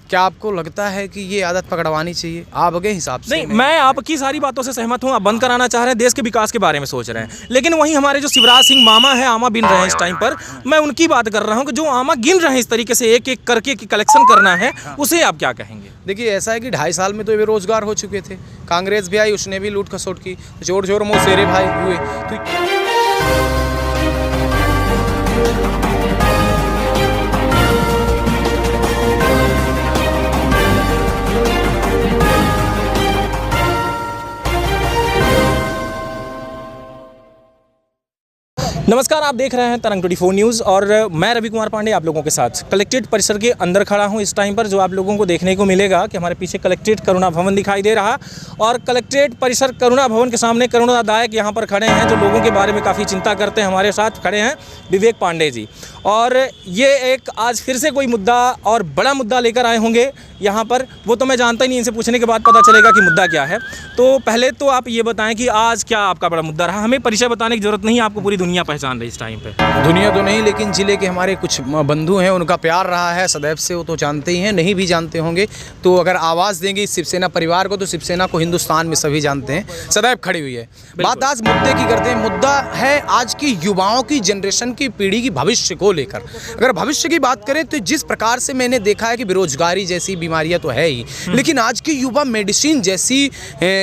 क्या आपको लगता है कि ये आदत पकड़वानी चाहिए आपके हिसाब से? नहीं, मैं आपकी सारी बातों से सहमत हूँ। आप बंद कराना चाह रहे हैं, देश के विकास के बारे में सोच रहे हैं, लेकिन वहीं हमारे जो शिवराज सिंह मामा है आमा गिन रहे हैं इस टाइम पर, मैं उनकी बात कर रहा हूँ कि जो आमा गिन रहे हैं इस तरीके से एक एक करके कलेक्शन करना है, उसे आप क्या कहेंगे? देखिए, ऐसा है कि 2.5 साल में तो बेरोजगार हो चुके थे। कांग्रेस भी आई, उसने भी लूट खसोट की, चोर चोर मौसेरे भाई हुए तो नमस्कार, आप देख रहे हैं तरंग 24 न्यूज़ और मैं रवि कुमार पांडे आप लोगों के साथ कलेक्ट्रेट परिसर के अंदर खड़ा हूं इस टाइम पर। जो आप लोगों को देखने को मिलेगा कि हमारे पीछे कलेक्ट्रेट करुणा भवन दिखाई दे रहा, और कलेक्ट्रेट परिसर करुणा भवन के सामने करुणादायक यहां पर खड़े हैं, जो लोगों के बारे में काफ़ी चिंता करते हैं। हमारे साथ खड़े हैं विवेक पांडे जी, और ये एक आज फिर से कोई मुद्दा और बड़ा मुद्दा लेकर आए होंगे यहाँ पर। वो तो मैं जानता ही नहीं, इनसे पूछने के बाद पता चलेगा कि मुद्दा क्या है। तो पहले तो आप ये बताएं कि आज क्या आपका बड़ा मुद्दा रहा। हमें परिचय बताने की जरूरत नहीं, आपको पूरी दुनिया पहचान रही इस टाइम पे। दुनिया तो नहीं, लेकिन जिले के हमारे कुछ बंधु हैं, उनका प्यार रहा है सदैव से, वो तो जानते ही हैं। नहीं भी जानते होंगे तो अगर आवाज़ देंगे इस शिवसेना परिवार को, तो शिवसेना को हिंदुस्तान में सभी जानते हैं, सदैव खड़ी हुई है। बात आज मुद्दे की करते हैं। मुद्दा है आज की युवाओं की, जनरेशन की पीढ़ी की भविष्य को लेकर। अगर भविष्य की बात करें तो जिस प्रकार से मैंने देखा है कि बेरोजगारी जैसी बीमारियां तो है ही, लेकिन आज की युवा मेडिसिन जैसी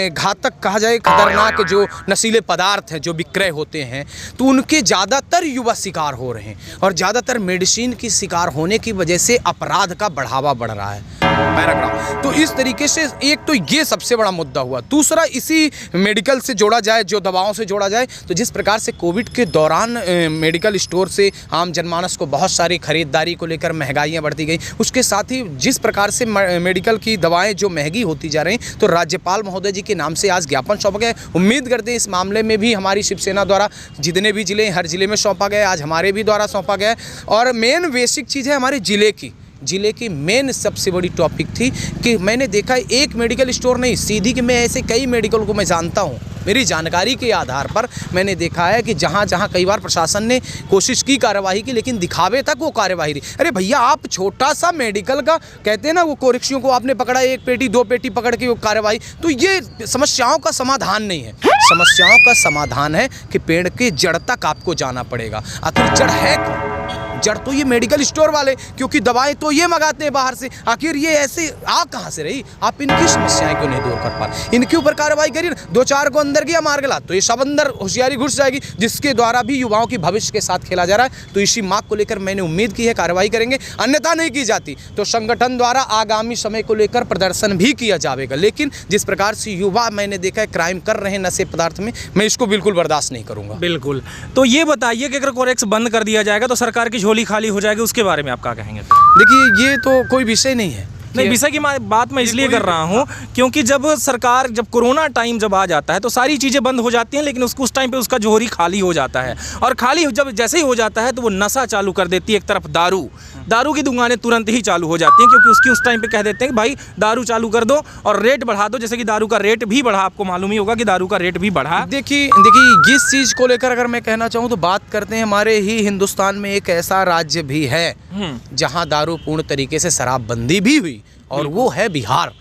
घातक कहा जाए खतरनाक जो नशीले पदार्थ हैं जो विक्रय होते हैं, तो उनके ज़्यादातर युवा शिकार हो रहे हैं, और ज़्यादातर मेडिसिन की शिकार होने की वजह से अपराध का बढ़ावा बढ़ रहा है। पैराग्राफ तो इस तरीके से एक तो ये सबसे बड़ा मुद्दा हुआ। दूसरा, इसी मेडिकल से जोड़ा जाए, जो दवाओं से जोड़ा जाए, तो जिस प्रकार से कोविड के दौरान मेडिकल स्टोर से आम जनमानस को बहुत सारी खरीदारी को लेकर महंगाइयाँ बढ़ती गई, उसके साथ ही जिस प्रकार से मेडिकल की दवाएं जो महंगी होती जा रही, तो राज्यपाल महोदय जी के नाम से आज ज्ञापन सौंपा गया। उम्मीद करते हैं इस मामले में भी हमारी शिवसेना द्वारा जितने भी जिले, हर जिले में सौंपा गया, आज हमारे भी द्वारा सौंपा गया। और मेन बेसिक चीज़ है हमारे जिले की मेन सबसे बड़ी टॉपिक थी कि मैंने देखा एक मेडिकल स्टोर नहीं, सीधी कि मैं ऐसे कई मेडिकल को मैं जानता हूँ, मेरी जानकारी के आधार पर मैंने देखा है कि जहाँ कई बार प्रशासन ने कोशिश की कार्रवाई की, लेकिन दिखावे तक वो कार्रवाई रही। अरे भैया, आप छोटा सा मेडिकल का कहते हैं ना, वो कोरिक्शियों को आपने पकड़ा, 1 पेटी 2 पेटी पकड़ के वो कार्रवाई, तो ये समस्याओं का समाधान नहीं है। समस्याओं का समाधान है कि पेड़ के जड़ तक आपको जाना पड़ेगा। आखिर जड़ है, जड़ तो ये मेडिकल स्टोर वाले, क्योंकि दवाएं तो ये मंगाते हैं बाहर से। आखिर ये ऐसे आ कहाँ से रही? आप इनकी समस्याएं क्यों नहीं दूर कर पा रहे? इनके ऊपर कार्रवाई करिए। 2-4 को अंदर गया मार गला, तो ये सब अंदर होशियारी घुस जाएगी, जिसके द्वारा भी युवाओं की भविष्य के साथ खेला जा रहा है। तो इसी मांग को लेकर मैंने उम्मीद की है कार्रवाई करेंगे, अन्यथा नहीं की जाती तो संगठन द्वारा आगामी समय को लेकर प्रदर्शन भी किया जाएगा। लेकिन जिस प्रकार से युवा मैंने देखा है क्राइम कर रहे हैं नशे पदार्थ में, मैं इसको बिल्कुल बर्दाश्त नहीं करूँगा। बिल्कुल। तो ये बताइए कि अगर कोरेक्स बंद कर दिया जाएगा तो सरकार की झोली खाली हो जाएगी, उसके बारे में आप क्या कहेंगे? देखिए, ये तो कोई विषय नहीं है। नहीं, विषय की बात मैं इसलिए कर रहा हूँ क्योंकि जब कोरोना टाइम जब आ जाता है तो सारी चीज़ें बंद हो जाती हैं, लेकिन उस टाइम पे उसका जोहरी खाली हो जाता है, और खाली जब जैसे ही हो जाता है तो वो नशा चालू कर देती है। एक तरफ दारू की दुकानें तुरंत ही चालू हो जाती हैं, क्योंकि उसकी उस टाइम पे कह देते हैं कि भाई दारू चालू कर दो और रेट बढ़ा दो। जैसे कि दारू का रेट भी बढ़ा, आपको मालूम ही होगा कि दारू का रेट भी बढ़ा। देखिए इस चीज़ को लेकर अगर मैं कहना चाहूँ तो बात करते हैं, हमारे ही हिंदुस्तान में एक ऐसा राज्य भी है जहाँ दारू पूर्ण तरीके से शराबबंदी भी हुई, और वो है बिहार।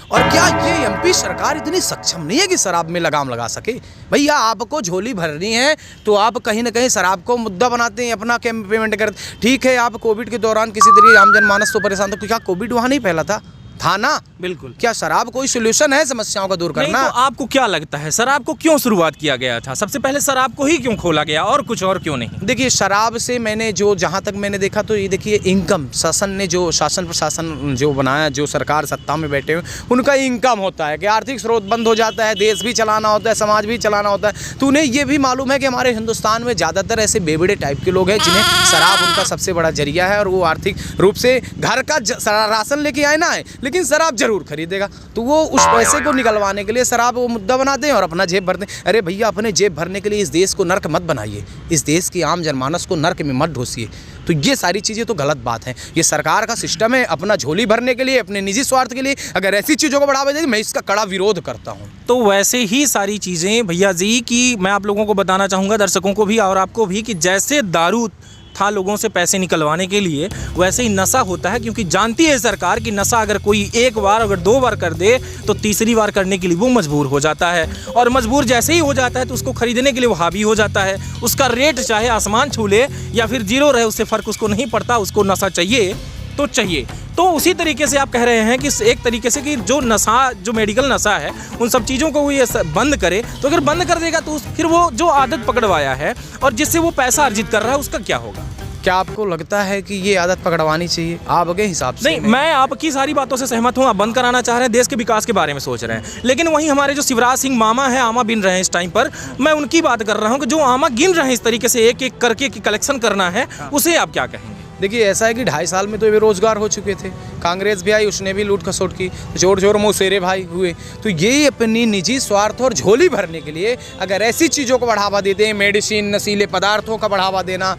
और क्या ये एमपी सरकार इतनी सक्षम नहीं है कि शराब में लगाम लगा सके? भैया, आपको झोली भरनी है तो आप कहीं ना कहीं शराब को मुद्दा बनाते हैं, अपना पेमेंट करते। ठीक है, आप कोविड के दौरान किसी तरीके आम जनमानस तो परेशान था, क्या कोविड वहाँ नहीं फैला था ना? बिल्कुल। क्या शराब कोई सोल्यूशन है समस्याओं का दूर करना? तो आपको क्या लगता है शराब को क्यों शुरुआत किया गया था? सबसे पहले शराब को ही क्यों खोला गया, और कुछ और क्यों नहीं? देखिए, शराब से मैंने जहाँ तक मैंने देखा तो ये देखिए, इनकम शासन प्रशासन जो बनाया, जो सरकार सत्ता में बैठे हुए, उनका इनकम होता है कि आर्थिक स्रोत बंद हो जाता है, देश भी चलाना होता है, समाज भी चलाना होता है। तो उन्हें ये भी मालूम है कि हमारे हिंदुस्तान में ज़्यादातर ऐसे बेबड़े टाइप के लोग हैं जिन्हें शराब उनका सबसे बड़ा जरिया है, और वो आर्थिक रूप से घर का राशन लेके आए ना है, लेकिन शराब जरूर खरीदेगा। तो वो उस पैसे को निकलवाने के लिए शराब वो मुद्दा बनाते हैं और अपना जेब भरते हैं। अरे भैया, अपने जेब भरने के लिए इस देश को नर्क मत बनाइए, इस देश की आम जनमानस को नर्क में मत ढोसिए। तो ये सारी चीज़ें तो गलत बात है। ये सरकार का सिस्टम है अपना झोली भरने के लिए, अपने निजी स्वार्थ के लिए। अगर ऐसी चीज़ों को बढ़ावा देगी, मैं इसका कड़ा विरोध करता हूँ। तो वैसे ही सारी चीज़ें भैया जी की मैं आप लोगों को बताना चाहूँगा, दर्शकों को भी और आपको भी, कि जैसे दारू था लोगों से पैसे निकलवाने के लिए, वैसे ही नशा होता है, क्योंकि जानती है सरकार कि नशा अगर कोई एक बार अगर 2 बार कर दे तो तीसरी बार करने के लिए वो मजबूर हो जाता है, और मजबूर जैसे ही हो जाता है तो उसको खरीदने के लिए वो हावी हो जाता है। उसका रेट चाहे आसमान छू ले या फिर जीरो रहे, उससे फ़र्क उसको नहीं पड़ता, उसको नशा चाहिए तो चाहिए। तो उसी तरीके से आप कह रहे हैं कि एक तरीके से कि जो नशा, जो मेडिकल नशा है, उन सब चीज़ों को वो ये बंद करे, तो अगर बंद कर देगा तो फिर वो जो आदत पकड़वाया है और जिससे वो पैसा अर्जित कर रहा है उसका क्या होगा? क्या आपको लगता है कि ये आदत पकड़वानी चाहिए आपके हिसाब से? नहीं, मैं आपकी सारी बातों से सहमत हूँ। आप बंद कराना चाह रहे हैं, देश के विकास के बारे में सोच रहे हैं, लेकिन वहीं हमारे जो शिवराज सिंह मामा है, आमा गिन रहे हैं इस टाइम पर, मैं उनकी बात कर रहा हूँ कि जो आमा गिन रहे हैं इस तरीके से एक एक करके कलेक्शन करना है, उसे आप क्या कहेंगे? देखिए, ऐसा है कि 2.5 साल में तो बेरोजगार हो चुके थे। कांग्रेस भी आई, उसने भी लूट खसोट की, चोर चोर मौसेरे भाई हुए। तो ये अपनी निजी स्वार्थ और झोली भरने के लिए अगर ऐसी चीज़ों को बढ़ावा देते हैं, मेडिसिन, नशीले पदार्थों का बढ़ावा देना,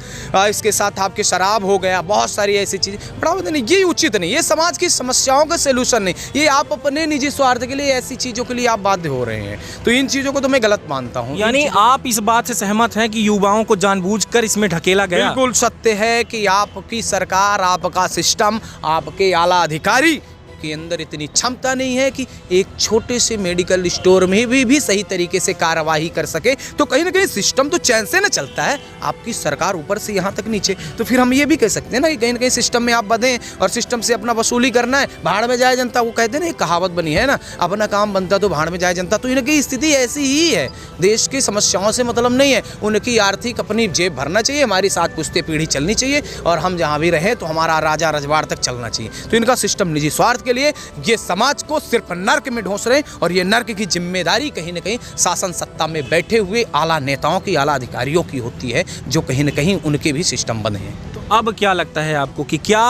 इसके साथ आपके शराब हो गया, बहुत सारी ऐसी चीज़ें बढ़ावा देना, ये उचित नहीं, ये समाज की समस्याओं का सोल्यूशन नहीं। ये आप अपने निजी स्वार्थ के लिए ऐसी चीज़ों के लिए आप बाध्य हो रहे हैं, तो इन चीज़ों को तो मैं गलत मानता हूँ। यानी आप इस बात से सहमत हैं कि युवाओं को जानबूझकर इसमें ढकेला गया? बिल्कुल सत्य है कि आपकी सरकार, आपका सिस्टम, आपके आला अधिकारी के अंदर इतनी क्षमता नहीं है कि एक छोटे से मेडिकल स्टोर में भी सही तरीके से कार्यवाही कर सके। तो कहीं ना कहीं सिस्टम तो चैन से ना चलता है, आपकी सरकार ऊपर से यहाँ तक नीचे। तो फिर हम ये भी कह सकते हैं ना कि कहीं ना कहीं सिस्टम में आप बंधे और सिस्टम से अपना वसूली करना है, भाड़ में जाए जनता। वो कहते हैं ना, एक कहावत बनी है ना, अपना काम बनता तो भाड़ में जाए जनता। तो इनकी स्थिति ऐसी ही है। देश की समस्याओं से मतलब नहीं है, उनकी आर्थिक अपनी जेब भरना चाहिए, हमारी 7 पुश्ते पीढ़ी चलनी चाहिए, और हम जहाँ भी रहें तो हमारा राजा रजवाड़ तक चलना चाहिए। तो इनका सिस्टम निजी स्वार्थ के लिए ये समाज को सिर्फ नर्क में ढोस रहे हैं, और ये नर्क की जिम्मेदारी कहीं ना कहीं शासन सत्ता में बैठे हुए आला नेताओं की, आला अधिकारियों की होती है, जो कहीं ना कहीं उनके भी सिस्टम बंद हैं। तो अब क्या लगता है आपको कि क्या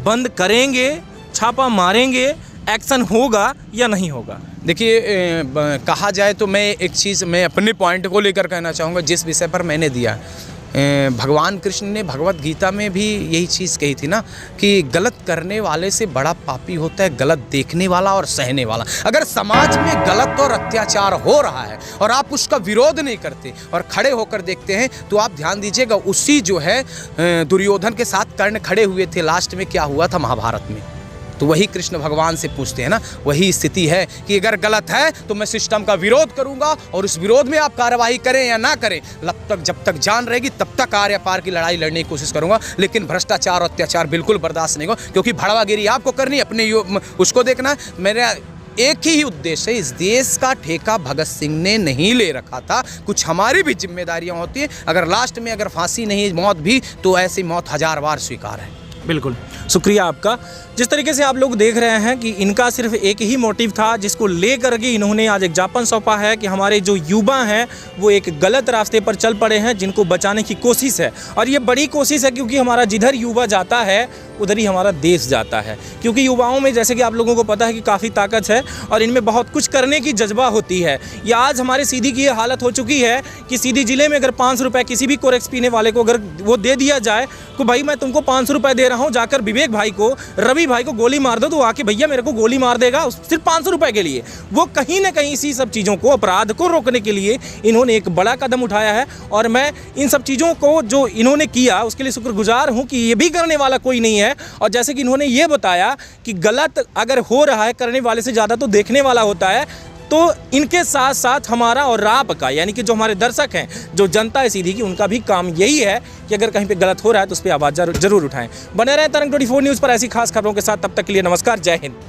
बंद करेंगे, छापा मारेंगे, एक्शन होगा या नहीं होगा? देखिए, कहा जाए तो मैं एक चीज़ मैं अपने पॉइंट को लेकर कहना चाहूँगा, जिस विषय पर मैंने दिया। भगवान कृष्ण ने भगवत गीता में भी यही चीज़ कही थी ना, कि गलत करने वाले से बड़ा पापी होता है गलत देखने वाला और सहने वाला। अगर समाज में गलत और अत्याचार हो रहा है और आप उसका विरोध नहीं करते और खड़े होकर देखते हैं, तो आप ध्यान दीजिएगा, उसी जो है दुर्योधन के साथ कर्ण खड़े हुए थे, लास्ट में क्या हुआ था महाभारत में। तो वही कृष्ण भगवान से पूछते हैं ना, वही स्थिति है कि अगर गलत है तो मैं सिस्टम का विरोध करूंगा, और उस विरोध में आप कार्रवाई करें या ना करें, जब तक जान रहेगी तब तक आर्य पार की लड़ाई लड़ने की कोशिश करूंगा। लेकिन भ्रष्टाचार और अत्याचार बिल्कुल बर्दाश्त नहीं होगा, क्योंकि भड़वागिरी आपको करनी, अपने उसको देखना है। मेरा एक ही उद्देश्य है, इस देश का ठेका भगत सिंह ने नहीं ले रखा था, कुछ हमारी भी जिम्मेदारियां होती हैं। अगर लास्ट में अगर फांसी नहीं, मौत भी, तो ऐसी मौत 1000 बार स्वीकार है। बिल्कुल, शुक्रिया आपका। जिस तरीके से आप लोग देख रहे हैं कि इनका सिर्फ एक ही मोटिव था, जिसको लेकर के इन्होंने आज एक ज्ञापन सौंपा है कि हमारे जो युवा हैं वो एक गलत रास्ते पर चल पड़े हैं, जिनको बचाने की कोशिश है। और ये बड़ी कोशिश है, क्योंकि हमारा जिधर युवा जाता है उधर ही हमारा देश जाता है। क्योंकि युवाओं में, जैसे कि आप लोगों को पता है, कि काफ़ी ताकत है और इनमें बहुत कुछ करने की जज्बा होती है। ये आज हमारे सीधी की ये हालत हो चुकी है कि सीधी ज़िले में अगर 500 रुपये किसी भी कोरेक्स पीने वाले को अगर वो दे दिया जाए कि भाई मैं तुमको 500 रुपये दे रहा हूँ, जाकर विवेक भाई को, रवि भाई को गोली मार दो, तो आके भैया मेरे को गोली मार देगा सिर्फ 500 रुपये के लिए। वो कहीं ना कहीं इसी सब चीज़ों को, अपराध को रोकने के लिए इन्होंने एक बड़ा कदम उठाया है। और मैं इन सब चीज़ों को जो इन्होंने किया उसके लिए शुक्रगुजार हूँ कि ये भी करने वाला कोई नहीं है। और जैसे कि इन्होंने ये बताया कि गलत अगर हो रहा है, करने वाले से ज़्यादा तो देखने वाला होता है। तो इनके साथ साथ हमारा और आपका, यानी कि जो हमारे दर्शक हैं, जो जनता है सीधी की, उनका भी काम यही है कि अगर कहीं पे गलत हो रहा है तो उस पर आवाज़ जरूर उठाएं। बने रहें तरंग 24 न्यूज़ पर ऐसी खास खबरों के साथ। तब तक के लिए नमस्कार, जय हिंद।